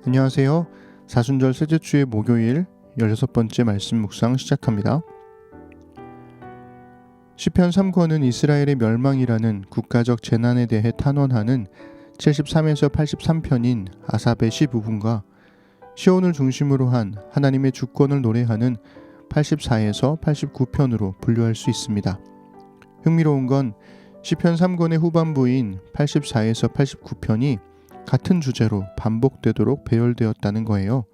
안녕하세요. 사순절 셋째 주의 목요일 16번째 말씀 묵상 시작합니다. 시편 3권은 이스라엘의 멸망이라는 국가적 재난에 대해 탄원하는 73에서 83편인 아삽의 시 부분과 시온을 중심으로 한 하나님의 주권을 노래하는 84에서 89편으로 분류할 수 있습니다. 흥미로운 건 시편 3권의 후반부인 84에서 89편이 같은 주제로 반복되도록 배열되었다는 거예요.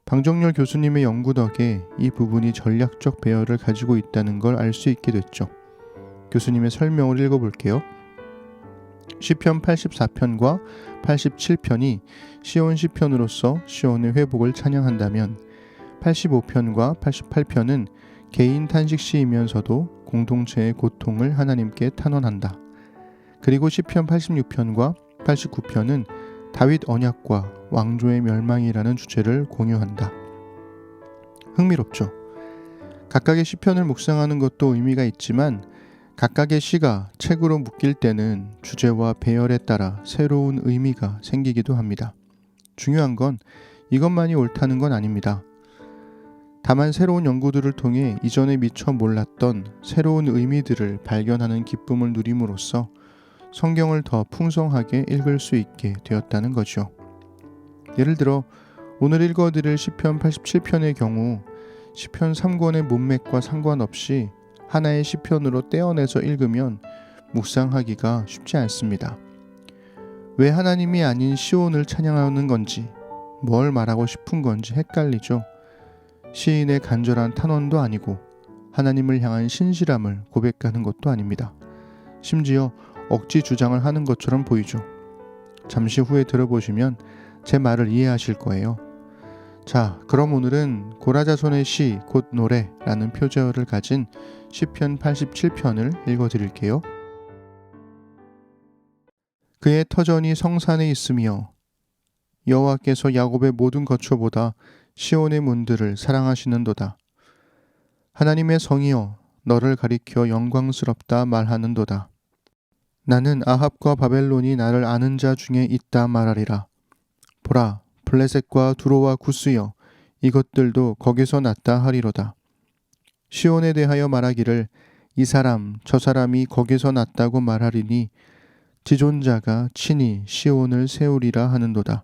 방정열 교수님의 연구 덕에 이 부분이 전략적 배열을 가지고 있다는 걸 알 수 있게 됐죠. 교수님의 설명을 읽어볼게요. 시편 84편과 87편이 시온 시편으로서 시온의 회복을 찬양한다면 85편과 88편은 개인 탄식시이면서도 공동체의 고통을 하나님께 탄원한다. 그리고 시편 86편과 89편은 다윗 언약과 왕조의 멸망이라는 주제를 공유한다. 흥미롭죠? 각각의 시편을 묵상하는 것도 의미가 있지만 각각의 시가 책으로 묶일 때는 주제와 배열에 따라 새로운 의미가 생기기도 합니다. 중요한 건 이것만이 옳다는 건 아닙니다. 다만 새로운 연구들을 통해 이전에 미처 몰랐던 새로운 의미들을 발견하는 기쁨을 누림으로써 성경을 더 풍성하게 읽을 수 있게 되었다는 거죠. 예를 들어 오늘 읽어드릴 시편 87편의 경우 시편 3권의 문맥과 상관없이 하나의 시편으로 떼어내서 읽으면 묵상하기가 쉽지 않습니다. 왜 하나님이 아닌 시온을 찬양하는 건지, 뭘 말하고 싶은 건지 헷갈리죠. 시인의 간절한 탄원도 아니고 하나님을 향한 신실함을 고백하는 것도 아닙니다. 심지어 억지 주장을 하는 것처럼 보이죠. 잠시 후에 들어보시면 제 말을 이해하실 거예요. 자, 그럼 오늘은 고라자손의 시, 곧 노래라는 표제어를 가진 시편 87편을 읽어드릴게요. 그의 터전이 성산에 있으며 여호와께서 야곱의 모든 거처보다 시온의 문들을 사랑하시는도다. 하나님의 성이여 너를 가리켜 영광스럽다 말하는도다. 나는 아합과 바벨론이 나를 아는 자 중에 있다 말하리라. 보라, 블레셋과 두로와 구스여 이것들도 거기서 났다 하리로다. 시온에 대하여 말하기를 이 사람 저 사람이 거기서 났다고 말하리니 지존자가 친히 시온을 세우리라 하는도다.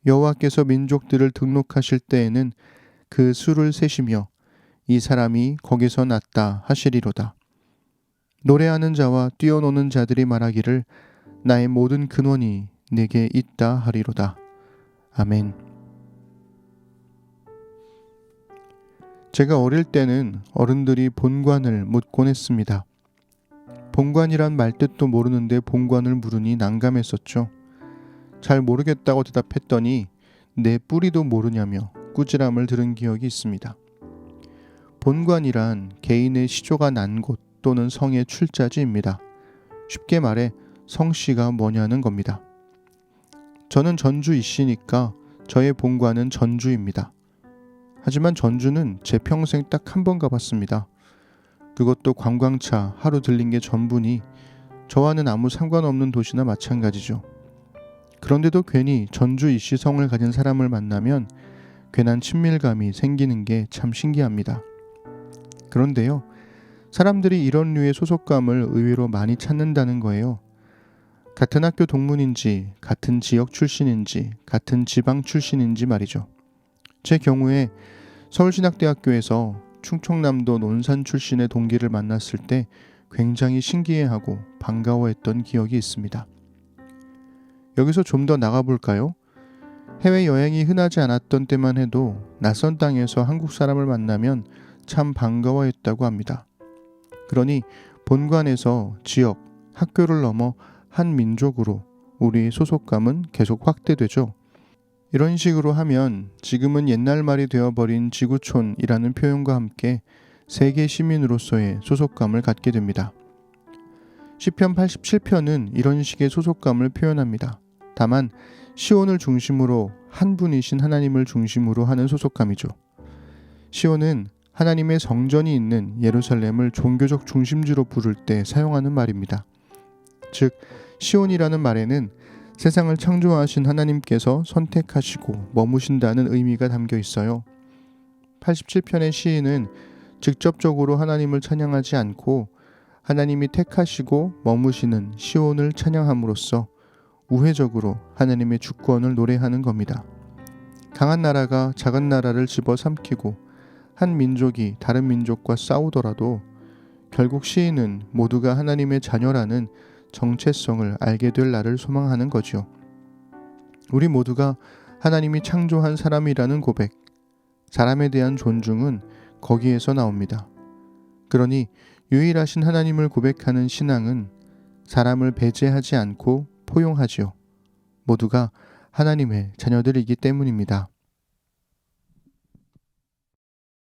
여호와께서 민족들을 등록하실 때에는 그 수를 세시며 이 사람이 거기서 났다 하시리로다. 노래하는 자와 뛰어노는 자들이 말하기를 나의 모든 근원이 내게 있다 하리로다. 아멘. 제가 어릴 때는 어른들이 본관을 묻곤 했습니다. 본관이란 말뜻도 모르는데 본관을 물으니 난감했었죠. 잘 모르겠다고 대답했더니 내 뿌리도 모르냐며 꾸지람을 들은 기억이 있습니다. 본관이란 개인의 시조가 난 곳 또는 성의 출자지입니다. 쉽게 말해 성씨가 뭐냐는 겁니다. 저는 전주 이씨니까 저의 본관은 전주입니다. 하지만 전주는 제 평생 딱 한 번 가봤습니다. 그것도 관광차 하루 들린 게 전부니 저와는 아무 상관없는 도시나 마찬가지죠. 그런데도 괜히 전주 이씨 성을 가진 사람을 만나면 괜한 친밀감이 생기는 게 참 신기합니다. 그런데요, 사람들이 이런 류의 소속감을 의외로 많이 찾는다는 거예요. 같은 학교 동문인지, 같은 지역 출신인지, 같은 지방 출신인지 말이죠. 제 경우에 서울신학대학교에서 충청남도 논산 출신의 동기를 만났을 때 굉장히 신기해하고 반가워했던 기억이 있습니다. 여기서 좀 더 나가볼까요? 해외여행이 흔하지 않았던 때만 해도 낯선 땅에서 한국 사람을 만나면 참 반가워했다고 합니다. 그러니 본관에서 지역, 학교를 넘어 한 민족으로 우리 소속감은 계속 확대되죠. 이런 식으로 하면 지금은 옛날 말이 되어버린 지구촌이라는 표현과 함께 세계 시민으로서의 소속감을 갖게 됩니다. 시편 87편은 이런 식의 소속감을 표현합니다. 다만 시온을 중심으로 한 분이신 하나님을 중심으로 하는 소속감이죠. 시온은 하나님의 성전이 있는 예루살렘을 종교적 중심지로 부를 때 사용하는 말입니다. 즉 시온이라는 말에는 세상을 창조하신 하나님께서 선택하시고 머무신다는 의미가 담겨 있어요. 87편의 시인은 직접적으로 하나님을 찬양하지 않고 하나님이 택하시고 머무시는 시온을 찬양함으로써 우회적으로 하나님의 주권을 노래하는 겁니다. 강한 나라가 작은 나라를 집어삼키고 한 민족이 다른 민족과 싸우더라도 결국 시인은 모두가 하나님의 자녀라는 정체성을 알게 될 날을 소망하는 거죠. 우리 모두가 하나님이 창조한 사람이라는 고백, 사람에 대한 존중은 거기에서 나옵니다. 그러니 유일하신 하나님을 고백하는 신앙은 사람을 배제하지 않고 포용하지요. 모두가 하나님의 자녀들이기 때문입니다.